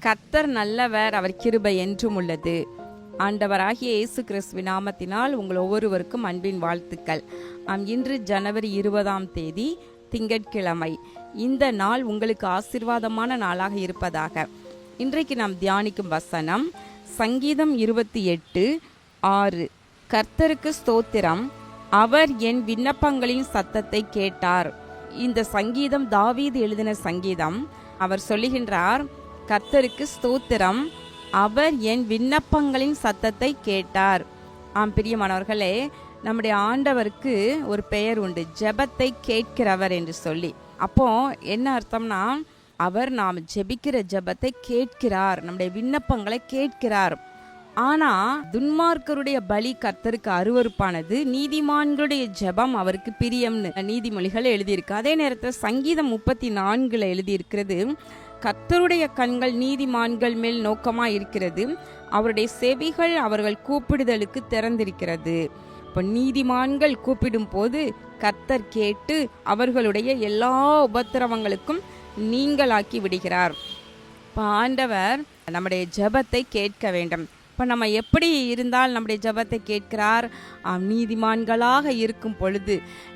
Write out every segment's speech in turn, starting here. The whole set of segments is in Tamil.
கர்த்தர் நல்லவர், அவர் கிருபை என்றும் உள்ளது. ஆண்டவராகிய இயேசு கிறிஸ்துவின் நாமத்தினால் உங்கள் ஒவ்வொருவருக்கும் அன்பின் வாழ்த்துக்கள். இன்று ஜனவரி 20 திங்கட்கிழமை. இந்த நாள் உங்களுக்கு ஆசீர்வாதமான நாளாக இருப்பதாக. இன்றைக்கு நாம் தியானிக்கும் வசனம் சங்கீதம் 28:6. கர்த்தருக்கு ஸ்தோத்திரம், அவர் என் விண்ணப்பங்களின் சத்தத்தை கேட்டார். இந்த சங்கீதம் தாவீது எழுதின சங்கீதம். அவர் சொல்லுகின்றார், கர்த்தருக்கு ஸ்தோத்திரம், அவர் என் விண்ணப்பங்களின் சத்தத்தை கேட்டார். பிரியமானவர்களே, நம்முடைய ஆண்டவருக்கு ஒரு பெயர் உண்டு, ஜெபத்தை கேட்கிறவர் என்று சொல்லி. அப்போ என்ன அர்த்தம்னா, அவர் நாம் ஜெபிக்கிற ஜெபத்தை கேட்கிறார், நம்முடைய விண்ணப்பங்களை கேட்கிறார். ஆனா துன்மார்க்கருடைய பலி கர்த்தருக்கு அருவருப்பானது, நீதிமான்களுடைய ஜெபம் அவருக்கு பிரியம்னு நீதிமொழிகள் எழுதியிருக்கு. அதே நேரத்தில் சங்கீதம் 34 எழுதியிருக்கிறது, கர்த்தருடைய கண்கள் நீதிமான்கள் மேல் நோக்கமாக இருக்கிறது, அவருடைய செவிகள் அவர்கள் கூப்பிடுதலுக்கு திறந்திருக்கிறது. இப்போ நீதிமான்கள் கூப்பிடும் போது கர்த்தர் கேட்டு அவர்களுடைய எல்லா உபத்திரவங்களுக்கும் நீங்களாக்கி விடுகிறார். இப்போ ஆண்டவர் நம்முடைய ஜெபத்தை கேட்க வேண்டும். இப்போ நம்ம எப்படி இருந்தால் நம்முடைய ஜெபத்தை கேட்கிறார்? நீதிமான்களாக இருக்கும் பொழுது,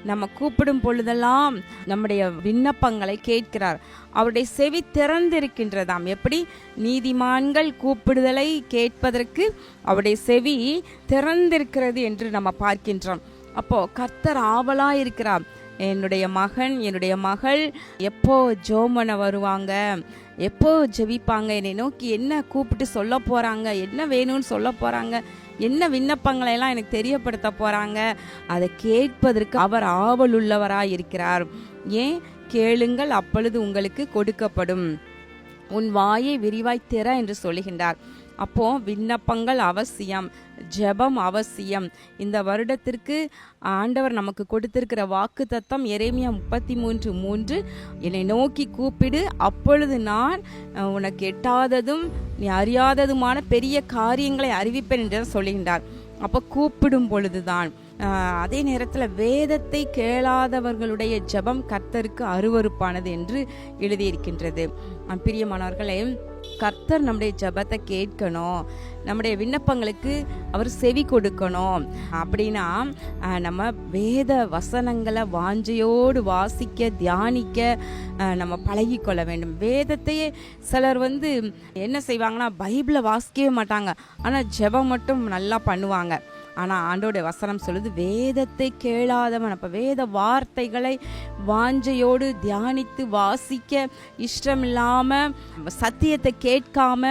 நம்ம கூப்பிடும் பொழுதெல்லாம் நம்முடைய விண்ணப்பங்களை கேட்கிறார். அவருடைய செவி திறந்திருக்கின்றதாம். எப்படி? நீதிமான்கள் கூப்பிடுதலை கேட்பதற்கு அவருடைய செவி திறந்திருக்கிறது என்று நம்ம பார்க்கின்றோம். அப்போ கர்த்தர் ஆவலா இருக்கிறார். என்னுடைய மகன், என்னுடைய மகள் எப்போ ஜோமன வருவாங்க, எப்போ ஜெபிப்பாங்க, என்னை நோக்கி என்ன கூப்பிட்டு சொல்ல போறாங்க, என்ன வேணும்னு சொல்ல போறாங்க, என்ன விண்ணப்பங்களை எல்லாம் எனக்கு தெரியப்படுத்த போறாங்க, அதை கேட்பதற்கு அவர் ஆவல் உள்ளவராய் இருக்கிறார். ஏன்? கேளுங்கள், அப்பொழுது உங்களுக்கு கொடுக்கப்படும், உன் வாயை விரிவாய் திற என்று சொல்லுகின்றார். அப்போ விண்ணப்பங்கள் அவசியம், ஜெபம் அவசியம். இந்த வருடத்திற்கு ஆண்டவர் நமக்கு கொடுத்திருக்கிற வாக்கு தத்தம் எரேமியா 33:3, என்னை நோக்கி கூப்பிடு, அப்பொழுது நான் உனக்கு எட்டாததும் நீ அறியாததுமான பெரிய காரியங்களை அறிவிப்பேன் என்று சொல்லுகின்றார். அப்போ கூப்பிடும் பொழுதுதான். அதே நேரத்தில் வேதத்தை கேளாதவர்களுடைய ஜெபம் கர்த்தருக்கு அருவருப்பானது என்று எழுதியிருக்கின்றது. பிரியமானவர்களே, கர்த்தர் நம்முடைய ஜெபத்தை கேட்கணும், நம்முடைய விண்ணப்பங்களுக்கு அவர் செவி கொடுக்கணும். அப்படின்னா நம்ம வேத வசனங்களை வாஞ்சையோடு வாசிக்க, தியானிக்க நம்ம பழகிக்கொள்ள வேண்டும். வேதத்தையே சிலர் என்ன செய்வாங்கன்னா, பைபிளை வாசிக்கவே மாட்டாங்க, ஆனால் ஜெபம் மட்டும் நல்லா பண்ணுவாங்க. ஆனால் ஆண்டோடைய வசனம் சொல்லுது, வேதத்தை கேளாதவன். அப்போ வேத வார்த்தைகளை வாஞ்சையோடு தியானித்து வாசிக்க இஷ்டமில்லாமல், சத்தியத்தை கேட்காம,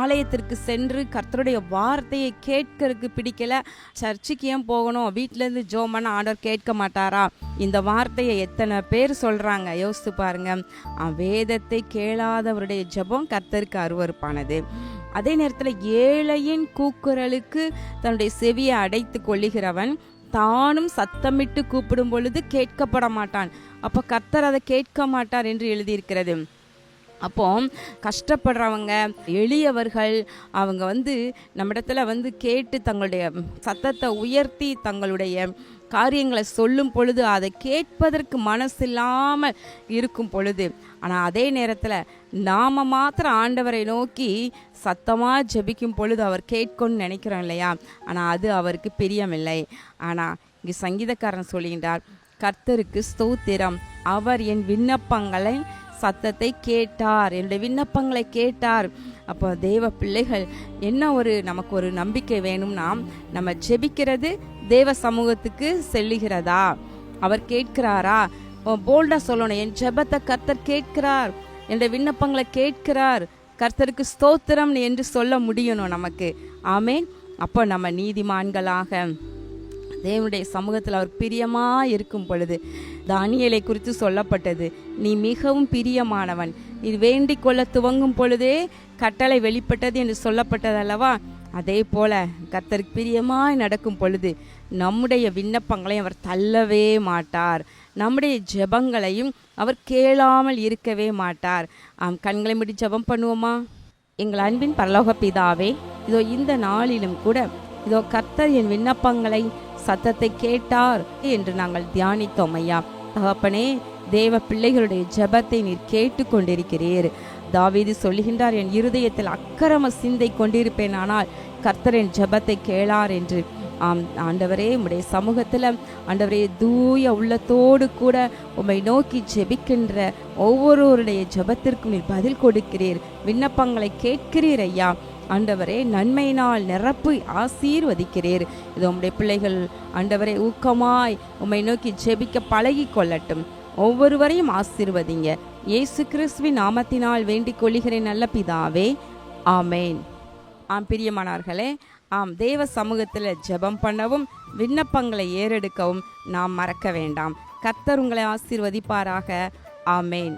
ஆலயத்திற்கு சென்று கர்த்தருடைய வார்த்தையை கேட்கறதுக்கு பிடிக்கல, சர்ச்சுக்கு ஏன் போகணும், வீட்டிலேருந்து ஜோம் பண்ண ஆண்டவர் கேட்க மாட்டாரா? இந்த வார்த்தையை எத்தனை பேர் சொல்கிறாங்க, யோசித்து பாருங்க. வேதத்தை கேளாதவருடைய ஜெபம் கர்த்தருக்கு அருவருப்பானது. அதே நேரத்தில் ஏழையின் கூக்குரலுக்கு தன்னுடைய செவியை அடைத்து கொள்ளுகிறவன் தானும் சத்தமிட்டு கூப்பிடும் பொழுது கேட்கப்பட மாட்டான். அப்போ கர்த்தர் அதை கேட்க மாட்டார் என்று எழுதியிருக்கிறது. அப்போ கஷ்டப்படுறவங்க, எளியவர்கள், அவங்க நம்மிடத்துல கேட்டு தங்களுடைய சத்தத்தை உயர்த்தி தங்களுடைய காரியங்களை சொல்லும் பொழுது, அதை கேட்பதற்கு மனசில்லாமல் இருக்கும் பொழுது, ஆனால் அதே நேரத்தில் நாம் மாத்திரம் ஆண்டவரை நோக்கி சத்தமாக ஜெபிக்கும் பொழுது அவர் கேட்கணும்னு நினைக்கிறோம் இல்லையா? ஆனால் அது அவருக்கு பிரியமில்லை. ஆனால் இங்கே சங்கீதக்காரன் சொல்லுகின்றார், கர்த்தருக்கு ஸ்தோத்திரம், அவர் என் விண்ணப்பங்களை சத்தத்தை கேட்டார், என்னுடைய விண்ணப்பங்களை கேட்டார். அப்போ தேவ பிள்ளைகள் நமக்கு ஒரு நம்பிக்கை வேணும்னா, நம்ம ஜெபிக்கிறது தேவ சமூகத்துக்கு செல்லுகிறதா, அவர் கேட்கிறாரா? போல்டா சொல்லணும், என் ஜெபத்தை கர்த்தர் கேட்கிறார், என்னுடைய விண்ணப்பங்களை கேட்கிறார், கர்த்தருக்கு ஸ்தோத்திரம் என்று சொல்ல முடியணும் நமக்கு. ஆமேன். அப்போ நம்ம நீதிமான்களாக தேவனுடைய சமூகத்தில் அவர் பிரியமாக இருக்கும் பொழுது, தானியேலை குறித்து சொல்லப்பட்டது, நீ மிகவும் பிரியமானவன், நீ வேண்டிக் கொள்ள துவங்கும் பொழுதே கட்டளை வெளிப்பட்டது என்று சொல்லப்பட்டது அல்லவா? அதே போல கர்த்தருக்கு பிரியமாய் நடக்கும் பொழுது நம்முடைய விண்ணப்பங்களை அவர் தள்ளவே மாட்டார், நம்முடைய ஜெபங்களையும் அவர் கேளாமல் இருக்கவே மாட்டார். கண்களை மூடி ஜெபம் பண்ணுவோமா? எங்கள் அன்பின் பரலோக பிதாவே, இதோ இந்த நாளிலும் கூட இதோ கர்த்தர் என் விண்ணப்பங்களை சத்தத்தை கேட்டார் என்று நாங்கள் தியானித்தோம் ஐயா. தகப்பனே, தேவ பிள்ளைகளுடைய ஜெபத்தை நீர் கேட்டு கொண்டிருக்கிறீர். தாவீது சொல்லுகின்றார், என் இருதயத்தில் அக்கிரம சிந்தை கொண்டிருப்பேன், ஆனால் கர்த்தரின் ஜெபத்தை கேளார் என்று. ஆண்டவரே, உம்முடைய சமூகத்தில் ஆண்டவரே தூய உள்ளத்தோடு கூட உம்மை நோக்கி ஜெபிக்கின்ற ஒவ்வொருவருடைய ஜெபத்திற்கும் நீர் பதில் கொடுக்கிறீர், விண்ணப்பங்களை கேட்கிறீர் ஐயா. ஆண்டவரே, நன்மையினால் நிரப்பி ஆசீர்வதிக்கிறீர். இது உம்முடைய பிள்ளைகள் ஆண்டவரே ஊக்கமாய் உம்மை நோக்கி ஜெபிக்க பழகி கொள்ளட்டும். ஒவ்வொருவரையும் ஆசீர்வதிங்க. இயேசு கிறிஸ்துவின் நாமத்தினால் வேண்டிக் கொள்கிறேன் நல்ல பிதாவே, ஆமேன். பிரியமானவர்களே, தேவ சமூகத்தில் ஜெபம் பண்ணவும் விண்ணப்பங்களை ஏறெடுக்கவும் நாம் மறக்க வேண்டாம். கர்த்தர் உங்களை ஆசீர்வதிப்பாராக. ஆமேன்.